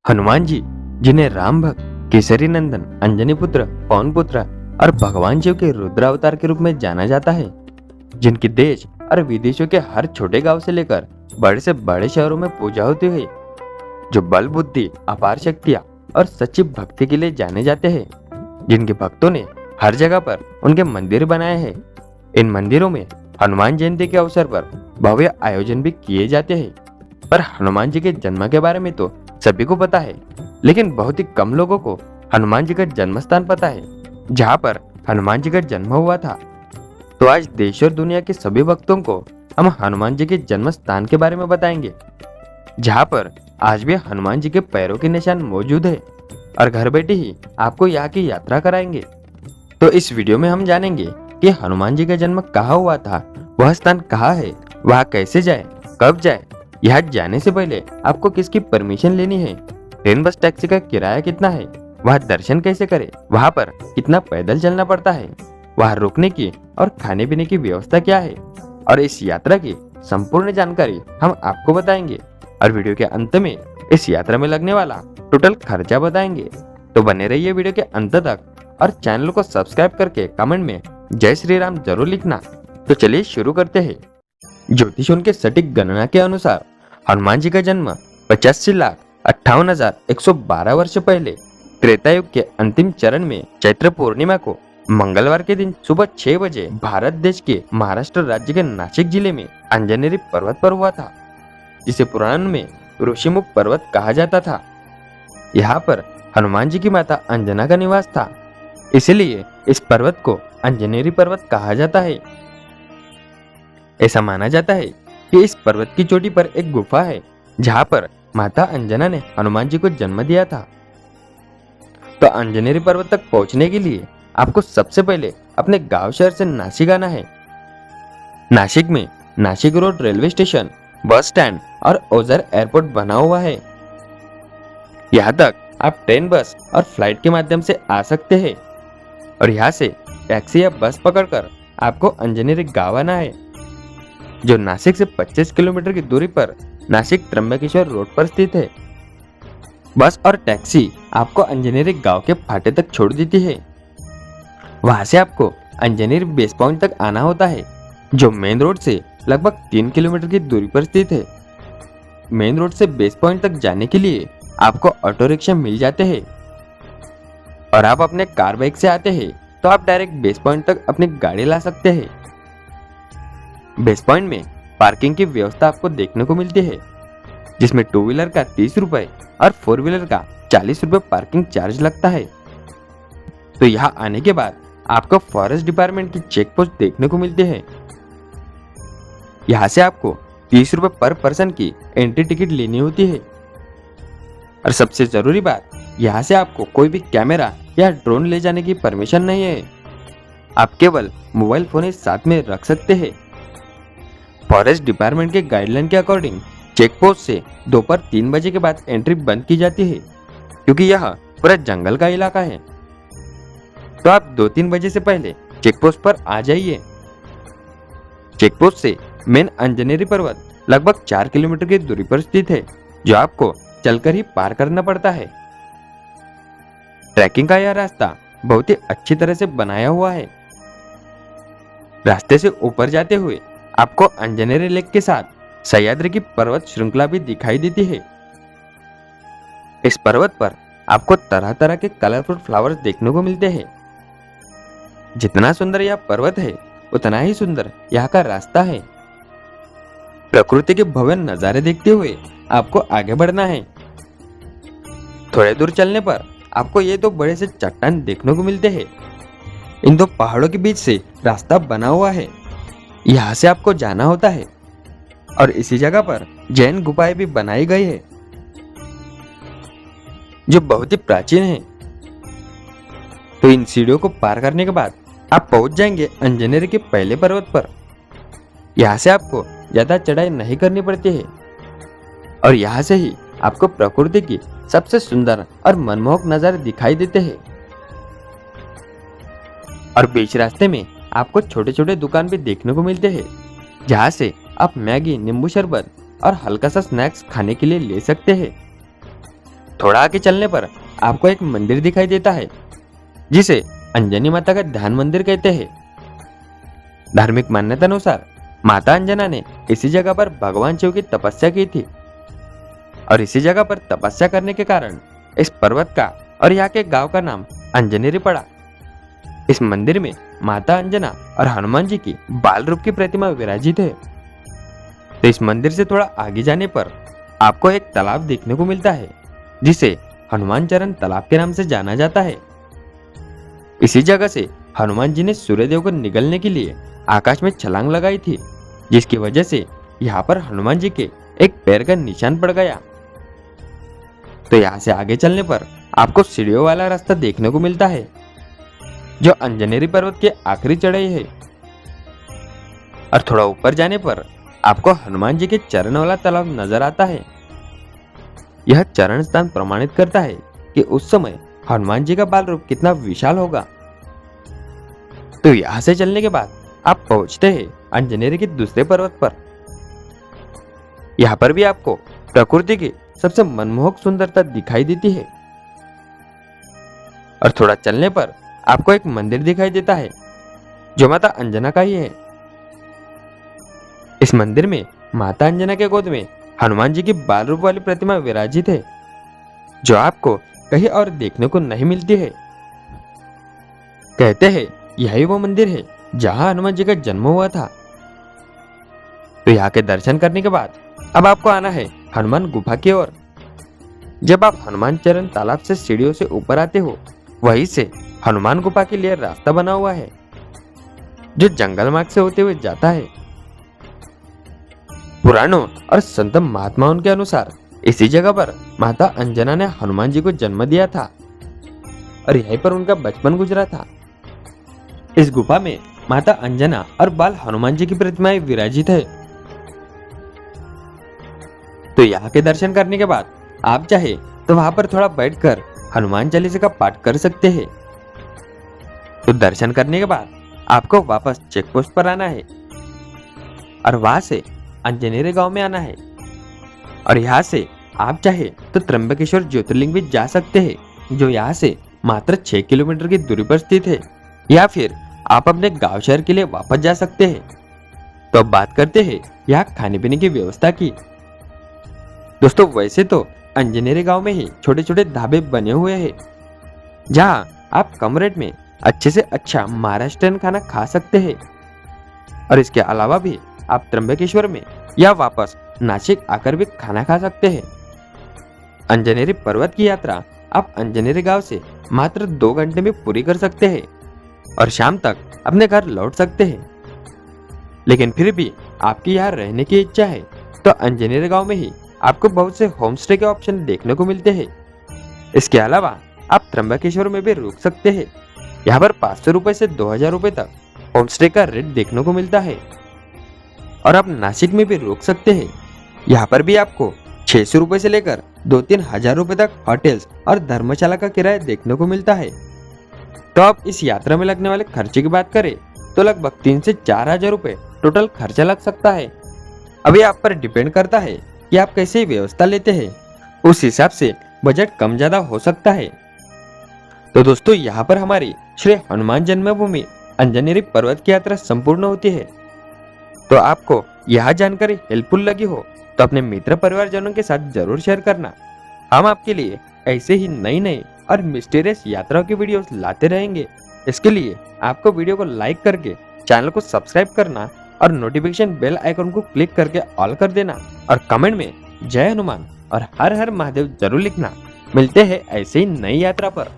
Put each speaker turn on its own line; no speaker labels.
हनुमान जी, जिन्हें राम भक्त, केसरी नंदन, अंजनी पुत्र, पवन पुत्र और भगवान शिव के रुद्रावतार के रूप में जाना जाता है, जिनकी देश और विदेशों के हर छोटे गांव से लेकर बड़े से बड़े शहरों में पूजा होती है, जो बल बुद्धि, अपार शक्तियां और सच्ची भक्ति के लिए जाने जाते हैं, जिनके भक्तों ने हर जगह पर उनके मंदिर बनाए हैं। इन मंदिरों में हनुमान जयंती के अवसर पर भव्य आयोजन भी किए जाते हैं। पर हनुमान जी के जन्म के बारे में तो सभी को पता है, लेकिन बहुत ही कम लोगों को हनुमान जी का जन्म स्थान पता है, जहाँ पर हनुमान जी का जन्म हुआ था। तो आज देश और दुनिया के सभी भक्तों को हम हनुमान जी के जन्म स्थान के बारे में बताएंगे, जहाँ पर आज भी हनुमान जी के पैरों के निशान मौजूद है और घर बैठे ही आपको यहाँ की यात्रा कराएंगे। तो इस वीडियो में हम जानेंगे कि हनुमान जी का जन्म कहाँ हुआ था, वह स्थान कहाँ है, वहाँ कैसे जाए, कब जाए। यहाँ जाने से पहले आपको किसकी परमिशन लेनी है, ट्रेन बस टैक्सी का किराया कितना है, वहाँ दर्शन कैसे करें, वहाँ पर कितना पैदल चलना पड़ता है, वहाँ रुकने की और खाने पीने की व्यवस्था क्या है, और इस यात्रा की संपूर्ण जानकारी हम आपको बताएंगे और वीडियो के अंत में इस यात्रा में लगने वाला टोटल खर्चा बताएंगे। तो बने रहिए वीडियो के अंत तक और चैनल को सब्सक्राइब करके कमेंट में जय श्री राम जरूर लिखना। तो चलिए शुरू करते हैं। ज्योतिषों के सटीक गणना के अनुसार हनुमान जी का जन्म 85,58,112 वर्ष पहले त्रेता युग के अंतिम चरण में चैत्र पूर्णिमा को मंगलवार के दिन सुबह 6 बजे भारत देश के महाराष्ट्र राज्य के नासिक जिले में अंजनेरी पर्वत पर हुआ था, जिसे पुराण में ऋषिमुख पर्वत कहा जाता था। यहाँ पर हनुमान जी की माता अंजना का निवास था, इसलिए इस पर्वत को अंजनेरी पर्वत कहा जाता है। ऐसा माना जाता है कि इस पर्वत की चोटी पर एक गुफा है, जहाँ पर माता अंजना ने हनुमान जी को जन्म दिया था। तो अंजनेरी पर्वत तक पहुंचने के लिए आपको सबसे पहले अपने गांव शहर से नासिक आना है। नासिक में Nashik road railway station, bus stand और ओझर एयरपोर्ट बना हुआ है। यहाँ तक आप ट्रेन, बस और फ्लाइट के माध्यम से आ सकते हैं और यहाँ से टैक्सी या बस पकड़कर आपको अंजनेरी गांव आना है, जो नासिक से 25 किलोमीटर की दूरी पर नासिक त्र्यंबकेश्वर रोड पर स्थित है। बस और टैक्सी आपको अंजनेरी गांव के फाटे तक छोड़ देती है। वहां से आपको अंजनेरी बेस पॉइंट तक आना होता है, जो मेन रोड से लगभग 3 किलोमीटर की दूरी पर स्थित है। मेन रोड से बेस पॉइंट तक जाने के लिए आपको ऑटो रिक्शा मिल जाते हैं, और आप अपने कार बाइक से आते हैं तो आप डायरेक्ट बेस पॉइंट तक अपनी गाड़ी ला सकते हैं। बेस पॉइंट में पार्किंग की व्यवस्था आपको देखने को मिलती है, जिसमें 2 व्हीलर का 30 रुपए और 4 व्हीलर का 40 रुपए पार्किंग चार्ज लगता है। तो यहाँ आने के बाद आपको फॉरेस्ट डिपार्टमेंट की चेक पोस्ट देखने को मिलती है। यहाँ से आपको 30 रुपए पर पर्सन की एंट्री टिकट लेनी होती है। और सबसे जरूरी बात, यहाँ से आपको कोई भी कैमरा या ड्रोन ले जाने की परमिशन नहीं है। आप केवल मोबाइल फोन ही साथ में रख सकते हैं। फॉरेस्ट डिपार्टमेंट के गाइडलाइन के अकॉर्डिंग चेक पोस्ट से दोपहर 3 बजे के बाद एंट्री बंद की जाती है, क्योंकि यह पूरा जंगल का इलाका है। तो आप 2-3 बजे से पहले चेक पोस्ट पर आ जाइए। चेक पोस्ट से मेन अंजनेरी पर्वत लगभग 4 किलोमीटर की दूरी पर स्थित है, जो आपको चलकर ही पार करना पड़ता है। ट्रैकिंग का यह रास्ता बहुत ही अच्छी तरह से बनाया हुआ है। रास्ते से ऊपर जाते हुए आपको अंजनेरी लेक के साथ सह्याद्री की पर्वत श्रृंखला भी दिखाई देती है। इस पर्वत पर आपको तरह तरह के कलरफुल फ्लावर्स देखने को मिलते हैं। जितना सुंदर यह पर्वत है, उतना ही सुंदर यहाँ का रास्ता है। प्रकृति के भव्य नजारे देखते हुए आपको आगे बढ़ना है। थोड़े दूर चलने पर आपको ये 2 बड़े से चट्टान देखने को मिलते हैं। इन 2 पहाड़ों के बीच से रास्ता बना हुआ है, यहाँ से आपको जाना होता है। और इसी जगह पर जैन गुफाएं भी बनाई गई है, जो बहुत ही प्राचीन है। तो इन सीढ़ियों को पार करने के बाद आप पहुंच जाएंगे अंजनेरी के पहले पर्वत पर। यहाँ से आपको ज्यादा चढ़ाई नहीं करनी पड़ती है, और यहाँ से ही आपको प्रकृति की सबसे सुंदर और मनमोहक नजारे दिखाई देते हैं। और बीच रास्ते में आपको छोटे छोटे दुकान भी देखने को मिलते हैं, जहाँ से आप मैगी, नींबू शरबत और हल्का सा स्नैक्स खाने के लिए ले सकते हैं। थोड़ा आगे चलने पर आपको एक मंदिर दिखाई देता है जिसे अंजनी माता का ध्यान मंदिर कहते हैं। धार्मिक मान्यता अनुसार माता अंजना ने इसी जगह पर भगवान शिव की तपस्या की थी और इसी जगह पर तपस्या करने के कारण इस पर्वत का और यहाँ के गांव का नाम अंजनेरी पड़ा। इस मंदिर में माता अंजना और हनुमान जी की बाल रूप की प्रतिमा विराजित है। तो इस मंदिर से थोड़ा आगे जाने पर आपको एक तालाब देखने को मिलता है जिसे हनुमान चरण तालाब के नाम से जाना जाता है। इसी जगह से हनुमान जी ने सूर्यदेव को निगलने के लिए आकाश में छलांग लगाई थी, जिसकी वजह से यहाँ पर हनुमान जी के एक पैर का निशान पड़ गया। तो यहाँ से आगे चलने पर आपको सीढ़ियों वाला रास्ता देखने को मिलता है जो अंजनेरी पर्वत के आखिरी चढ़ाई है। और थोड़ा ऊपर जाने पर आपको हनुमान जी के चरण वाला तालाब नजर आता है। यह चरण स्थान प्रमाणित करता है कि उस समय हनुमान जी का बाल रूप कितना विशाल होगा। तो यहाँ से चलने के बाद आप पहुंचते हैं अंजनेरी के दूसरे पर्वत पर। यहाँ पर भी आपको प्रकृति की सबसे मनमोहक सुंदरता दिखाई देती है। और थोड़ा चलने पर आपको एक मंदिर दिखाई देता है जो माता अंजना का ही है। इस मंदिर में माता अंजना के गोद में हनुमान जी की बाल रूप वाली प्रतिमा विराजित है जो आपको कहीं और देखने को नहीं मिलती है। कहते हैं यही वो मंदिर है जहां हनुमान जी का जन्म हुआ था। तो यहाँ के दर्शन करने के बाद अब आपको आना है हनुमान गुफा की ओर। जब आप हनुमान चरण तालाब से सीढ़ियों से ऊपर आते हो, वहीं से हनुमान गुफा के लिए रास्ता बना हुआ है जो जंगल मार्ग से होते हुए जाता है। पुराणों और संत महात्माओं के अनुसार इसी जगह पर माता अंजना ने हनुमान जी को जन्म दिया था और यहीं पर उनका बचपन गुजरा था। इस गुफा में माता अंजना और बाल हनुमान जी की प्रतिमाएं विराजित है। तो यहाँ के दर्शन करने के बाद आप चाहे तो वहां पर थोड़ा बैठकर हनुमान चालीसा का पाठ कर सकते हैं। तो दर्शन करने के बाद आपको वापस चेक पोस्ट पर आना है और वहां से अंजनेरी गांव में आना है। और यहाँ से आप चाहे तो त्र्यंबकेश्वर ज्योतिर्लिंग भी जा सकते हैं जो यहाँ से मात्र 6 किलोमीटर की दूरी पर स्थित है, या फिर आप अपने गांव शहर के लिए वापस जा सकते हैं। तो अब बात करते हैं यहाँ खाने पीने की व्यवस्था की। दोस्तों वैसे तो अंजनेरी गांव में ही छोटे छोटे ढाबे बने हुए हैं जहां आप कम रेट में अच्छे से अच्छा महाराष्ट्रियन खाना खा सकते हैं। और इसके अलावा भी आप त्र्यंबकेश्वर में या वापस नासिक आकर भी खाना खा सकते हैं। अंजनेरी पर्वत की यात्रा आप अंजनेरी गांव से मात्र 2 घंटे में पूरी कर सकते हैं और शाम तक अपने घर लौट सकते हैं। लेकिन फिर भी आपकी यहाँ रहने की इच्छा है तो अंजनेरी गांव में ही आपको बहुत से होम स्टे के ऑप्शन देखने को मिलते हैं। इसके अलावा आप त्र्यंबकेश्वर में भी रुक सकते हैं। यहाँ पर 500 रुपए से 2000 रुपए तक होम स्टे का रेट देखने को मिलता है। और आप नासिक में भी रुक सकते हैं। यहाँ पर भी आपको 600 रुपए से लेकर 2-3 हजार रुपए तक होटल्स और धर्मशाला का किराया देखने को मिलता है। तो आप इस यात्रा में लगने वाले खर्चे की बात करें तो लगभग 3 से 4 हजार रुपए टोटल खर्चा लग सकता है। अभी आप पर डिपेंड करता है कि आप कैसे व्यवस्था लेते हैं, उस हिसाब से बजट कम ज्यादा हो सकता है। तो दोस्तों यहाँ पर हमारी श्री हनुमान जन्मभूमि अंजनेरी पर्वत की यात्रा संपूर्ण होती है। तो आपको यह जानकारी हेल्पफुल लगी हो तो अपने मित्र परिवारजनों के साथ जरूर शेयर करना। हम आपके लिए ऐसे ही नई नई और मिस्टीरियस यात्राओं की वीडियोस लाते रहेंगे। इसके लिए आपको वीडियो को लाइक करके चैनल को सब्सक्राइब करना और नोटिफिकेशन बेल आइकन को क्लिक करके ऑल कर देना और कमेंट में जय हनुमान और हर हर महादेव जरूर लिखना। मिलते हैं ऐसे ही नई यात्रा पर।